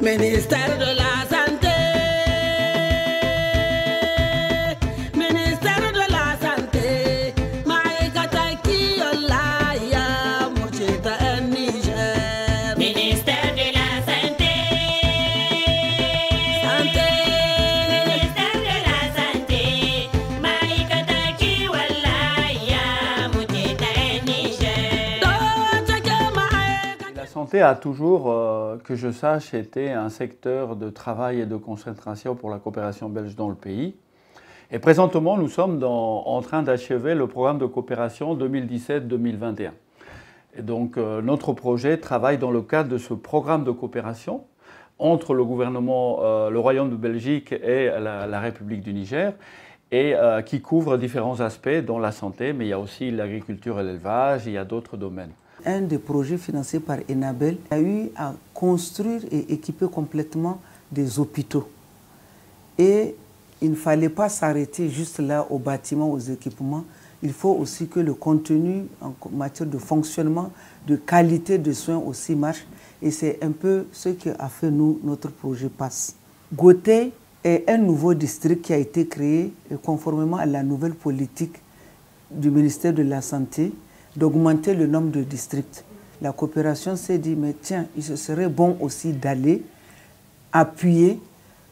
Ministère de la Santé. Ministère de la Santé. Ma'aikata kiwon lafiya mu ce ta 'yan Niger. Ministère de la Santé. Santé. Ministère de la Santé. Ma'aikata kiwon lafiya mu ce ta 'yan Niger. La santé a toujours, que je sache, été un secteur de travail et de concentration pour la coopération belge dans le pays. Et présentement, nous sommes en train d'achever le programme de coopération 2017-2021. Et donc, notre projet travaille dans le cadre de ce programme de coopération entre le gouvernement, le Royaume de Belgique et la République du Niger, et qui couvre différents aspects, dont la santé, mais il y a aussi l'agriculture et l'élevage, il y a d'autres domaines. Un des projets financés par Enabel a eu à construire et équiper complètement des hôpitaux. Et il ne fallait pas s'arrêter juste là aux bâtiments, aux équipements. Il faut aussi que le contenu en matière de fonctionnement, de qualité de soins aussi marche. Et c'est un peu ce qui a fait notre projet PASS. Gothé est un nouveau district qui a été créé conformément à la nouvelle politique du ministère de la Santé, d'augmenter le nombre de districts. La coopération s'est dit, mais tiens, il serait bon aussi d'aller appuyer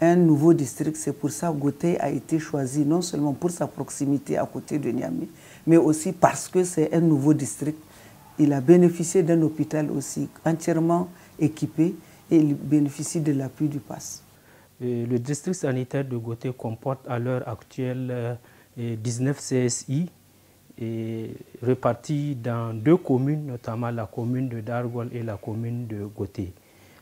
un nouveau district. C'est pour ça que Gothé a été choisi, non seulement pour sa proximité à côté de Niamey, mais aussi parce que c'est un nouveau district. Il a bénéficié d'un hôpital aussi entièrement équipé et il bénéficie de l'appui du PASS. Le district sanitaire de Gothé comporte à l'heure actuelle 19 CSI, répartis dans 2 communes, notamment la commune de Dargol et la commune de Gothé.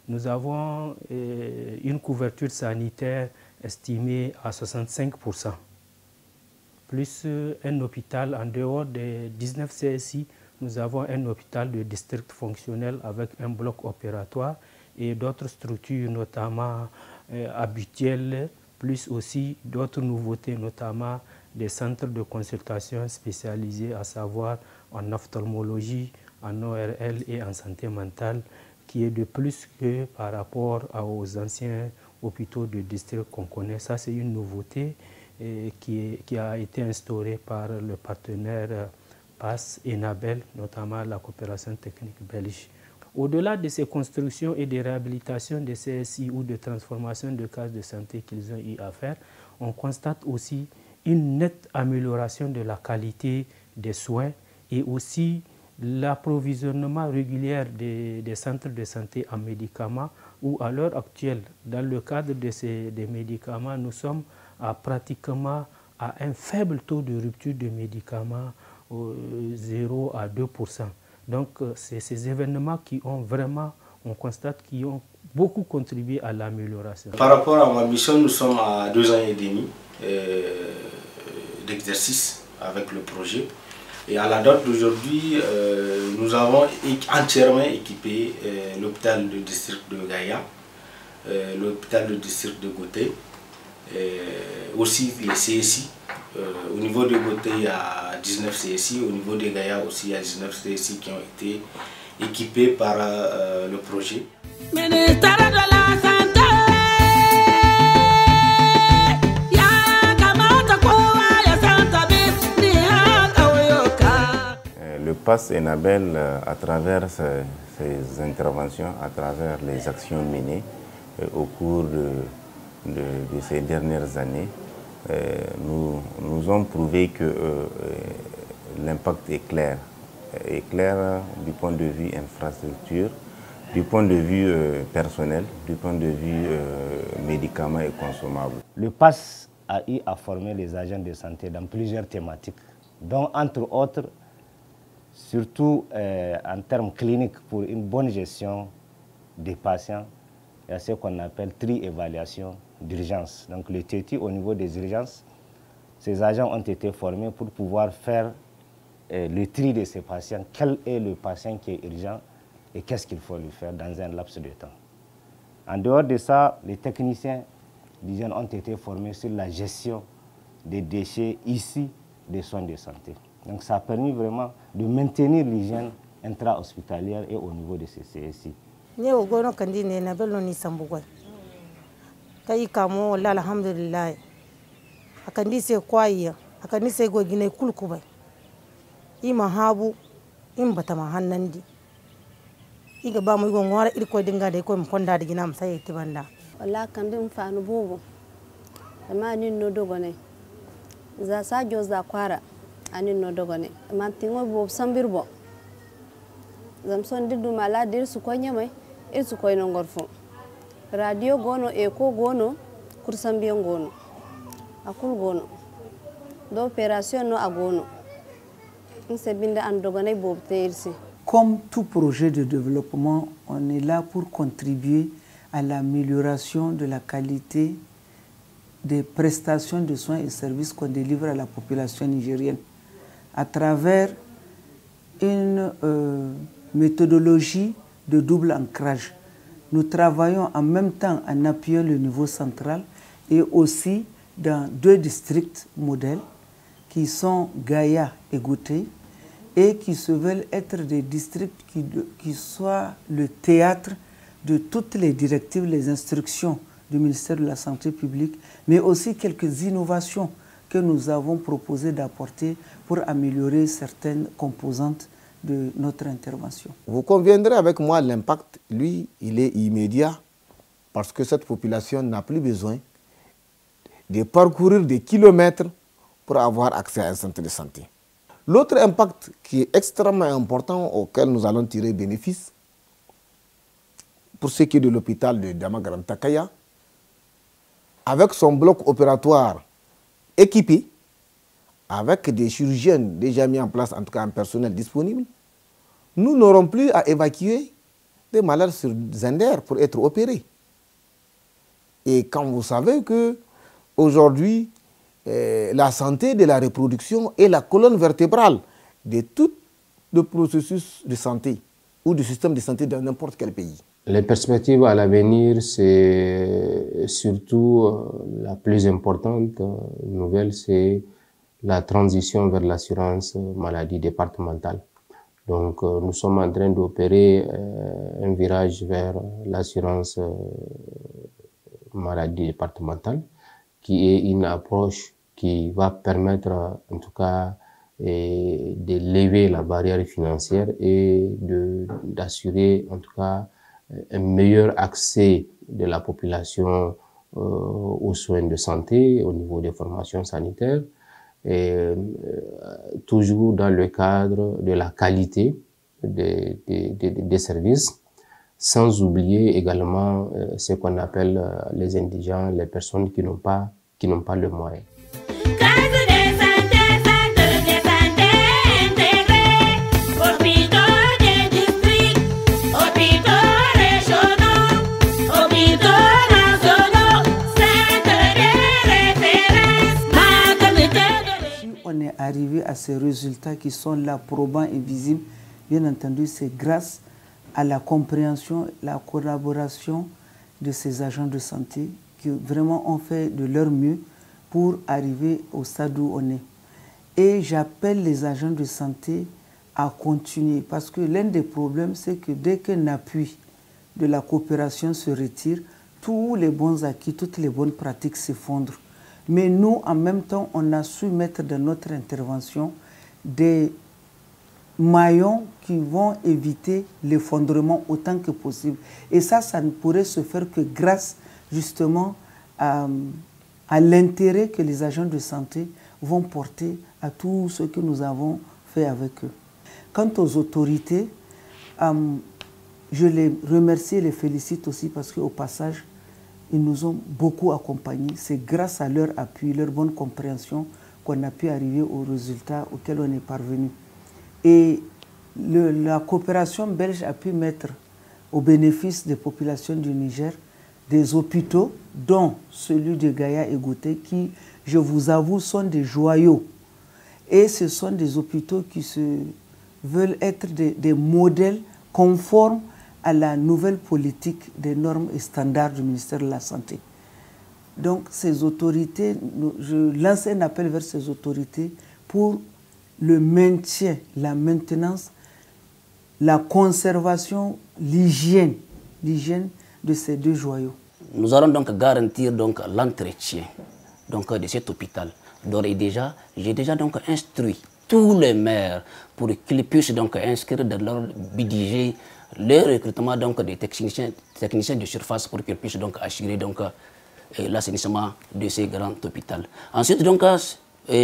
Nous avons une couverture sanitaire estimée à 65%, plus un hôpital en dehors des 19 CSI. Nous avons un hôpital de district fonctionnel avec un bloc opératoire et d'autres structures, notamment habituelles, plus aussi d'autres nouveautés, notamment des centres de consultation spécialisés, à savoir en ophtalmologie, en ORL et en santé mentale, qui est de plus que par rapport aux anciens hôpitaux de district qu'on connaît. Ça, c'est une nouveauté qui a été instaurée par le partenaire PASS et Enabel, notamment la coopération technique belge. Au-delà de ces constructions et des réhabilitations de CSI ou de transformation de cases de santé qu'ils ont eu à faire, on constate aussi une nette amélioration de la qualité des soins et aussi l'approvisionnement régulier des centres de santé en médicaments, où à l'heure actuelle, dans le cadre des médicaments, nous sommes pratiquement à un faible taux de rupture de médicaments, 0 à 2%. Donc c'est ces événements qui ont vraiment, on constate, qui ont beaucoup contribué à l'amélioration. Par rapport à ma mission, nous sommes à 2 ans et demi d'exercice avec le projet. Et à la date d'aujourd'hui, nous avons entièrement équipé l'hôpital du district de Gaïa, l'hôpital du district de Gothé, aussi les CSI. Au niveau de Gothé, il y a 19 CSI, au niveau de Gaïa aussi, il y a 19 CSI qui ont été équipés par le projet. Ministère de la Santé. Le PASS Enabel, à travers ses interventions, à travers les actions menées au cours de ces dernières années, nous ont prouvé que l'impact est clair. Est clair du point de vue infrastructure, du point de vue personnel, du point de vue médicaments et consommables. Le PASS a eu à former les agents de santé dans plusieurs thématiques, dont entre autres, surtout en termes cliniques, pour une bonne gestion des patients, il y a ce qu'on appelle tri-évaluation d'urgence. Donc le TETI au niveau des urgences, ces agents ont été formés pour pouvoir faire le tri de ces patients. Quel est le patient qui est urgent et qu'est-ce qu'il faut lui faire dans un laps de temps. En dehors de ça, les techniciens d'hygiène ont été formés sur la gestion des déchets issus des soins de santé. Donc ça a permis vraiment de maintenir l'hygiène intra-hospitalière et au niveau de ces CSI. ne o gono kandi ne na bello ni sambugo kai kamo wallahi alhamdulillah akandi se kwaiya akandi se go gine kulkubai ima habu in bata ma hannandi iga ba mu go ngwara irko dinga de ko mi konda de gina am sai tibanda wallahi kandi mfanu bobo amma ni no dogone za sa jo za kwara ani no dogone man tingo bob sambirbo zam son diddu mala dir su ko nyamai e su ko no ngorfo radio gono e ko gono kursambiyo gono akul gono do opération no agono se binda an dogone bob teirsi. Comme tout projet de développement, on est là pour contribuer à l'amélioration de la qualité des prestations de soins et services qu'on délivre à la population nigérienne à travers une méthodologie de double ancrage. Nous travaillons en même temps en appuyant le niveau central et aussi dans 2 districts modèles qui sont Gaïa et Goutey et qui se veulent être des districts qui soient le théâtre de toutes les directives, les instructions du ministère de la Santé publique, mais aussi quelques innovations que nous avons proposé d'apporter pour améliorer certaines composantes de notre intervention. Vous conviendrez avec moi, l'impact, lui, il est immédiat parce que cette population n'a plus besoin de parcourir des kilomètres pour avoir accès à un centre de santé. L'autre impact qui est extrêmement important auquel nous allons tirer bénéfice, pour ce qui est de l'hôpital de Damagaram-Takaya, avec son bloc opératoire équipé, avec des chirurgiens déjà mis en place, en tout cas un personnel disponible, nous n'aurons plus à évacuer des malades sur Zender pour être opérés. Et quand vous savez que aujourd'hui, la santé de la reproduction est la colonne vertébrale de tout le processus de santé ou du système de santé dans n'importe quel pays. Les perspectives à l'avenir, c'est surtout la plus importante nouvelle, c'est la transition vers l'assurance maladie départementale. Donc nous sommes en train d'opérer un virage vers l'assurance maladie départementale, qui est une approche qui va permettre en tout cas de lever la barrière financière et d'assurer en tout cas un meilleur accès de la population aux soins de santé au niveau des formations sanitaires, et toujours dans le cadre de la qualité des services, sans oublier également ce qu'on appelle les indigents, les personnes qui n'ont pas le moyen. On est arrivé à ces résultats qui sont là, probants et visibles. Bien entendu, c'est grâce à la compréhension, la collaboration de ces agents de santé qui vraiment ont fait de leur mieux pour arriver au stade où on est. Et j'appelle les agents de santé à continuer parce que l'un des problèmes, c'est que dès qu'un appui de la coopération se retire, tous les bons acquis, toutes les bonnes pratiques s'effondrent. Mais nous, en même temps, on a su mettre dans notre intervention des maillons qui vont éviter l'effondrement autant que possible. Et ça ne pourrait se faire que grâce justement à l'intérêt que les agents de santé vont porter à tout ce que nous avons fait avec eux. Quant aux autorités, je les remercie et les félicite aussi parce qu'au passage, ils nous ont beaucoup accompagnés. C'est grâce à leur appui, leur bonne compréhension qu'on a pu arriver aux résultats auxquels on est parvenu. Et la coopération belge a pu mettre au bénéfice des populations du Niger des hôpitaux, dont celui de Gaïa et Goutey, qui, je vous avoue, sont des joyaux. Et ce sont des hôpitaux qui veulent être des modèles conformes à la nouvelle politique des normes et standards du ministère de la Santé. Donc ces autorités, je lance un appel vers ces autorités pour le maintien, la maintenance, la conservation, l'hygiène l'hygiène de ces deux joyaux. Nous allons donc garantir l'entretien de cet hôpital. D'ores et déjà, j'ai déjà instruit tous les maires pour qu'ils puissent inscrire dans leur budget le recrutement des techniciens de surface pour qu'ils puissent assurer l'assainissement de ces grands hôpitaux. Ensuite,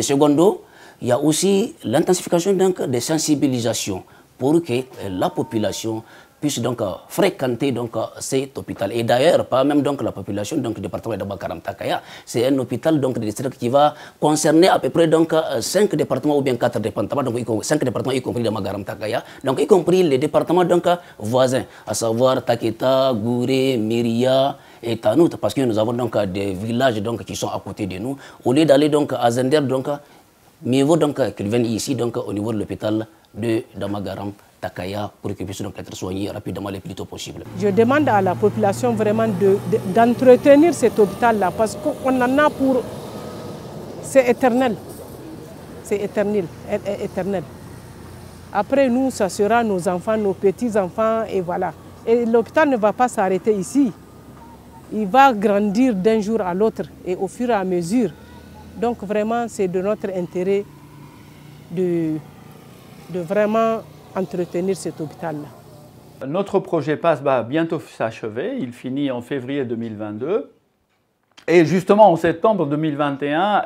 secondo, il y a aussi l'intensification des sensibilisations pour que la population puisse fréquenter cet hôpital. Et d'ailleurs, pas même la population du département de Bakaram Takaya, c'est un hôpital de district qui va concerner à peu près 5 départements ou bien 4 départements, donc 5 départements y compris de Bakaram Takaya, donc y compris les départements voisins, à savoir Taketa, Gouré, Myria et Tanout, parce que nous avons des villages qui sont à côté de nous. Au lieu d'aller à Zender, mieux vaut qu'ils viennent ici au niveau de l'hôpital de Damagaram Takaya pour qu'ils puissent être soignés rapidement le plus tôt possible. Je demande à la population vraiment d'entretenir cet hôpital-là parce qu'on en a pour... C'est éternel. C'est éternel. Après nous, ça sera nos enfants, nos petits-enfants et voilà. Et l'hôpital ne va pas s'arrêter ici. Il va grandir d'un jour à l'autre et au fur et à mesure. Donc vraiment, c'est de notre intérêt de vraiment entretenir cet hôpital-là. Notre projet PASS va bientôt s'achever, il finit en février 2022. Et justement, en septembre 2021,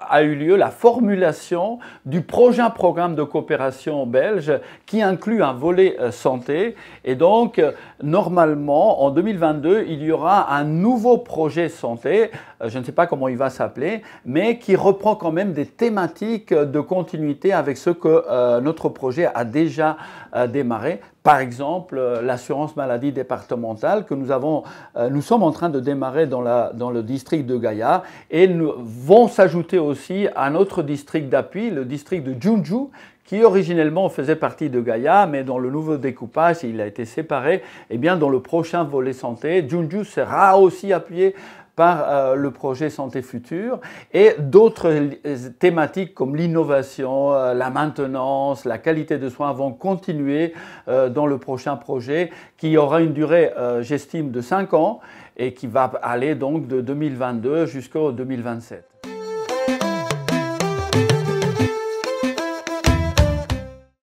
a eu lieu la formulation du prochain programme de coopération belge qui inclut un volet santé. Et donc, normalement, en 2022, il y aura un nouveau projet santé, je ne sais pas comment il va s'appeler, mais qui reprend quand même des thématiques de continuité avec ce que notre projet a déjà démarré. Par exemple, l'assurance maladie départementale que nous sommes en train de démarrer dans le district de Gaïa et nous vont s'ajouter aussi à notre district d'appui, le district de Djoundjou, qui originellement faisait partie de Gaïa, mais dans le nouveau découpage, il a été séparé. Et bien, dans le prochain volet santé, Djoundjou sera aussi appuyé par le projet Santé Future et d'autres thématiques comme l'innovation, la maintenance, la qualité de soins vont continuer dans le prochain projet qui aura une durée, j'estime, de 5 ans et qui va aller donc de 2022 jusqu'au 2027.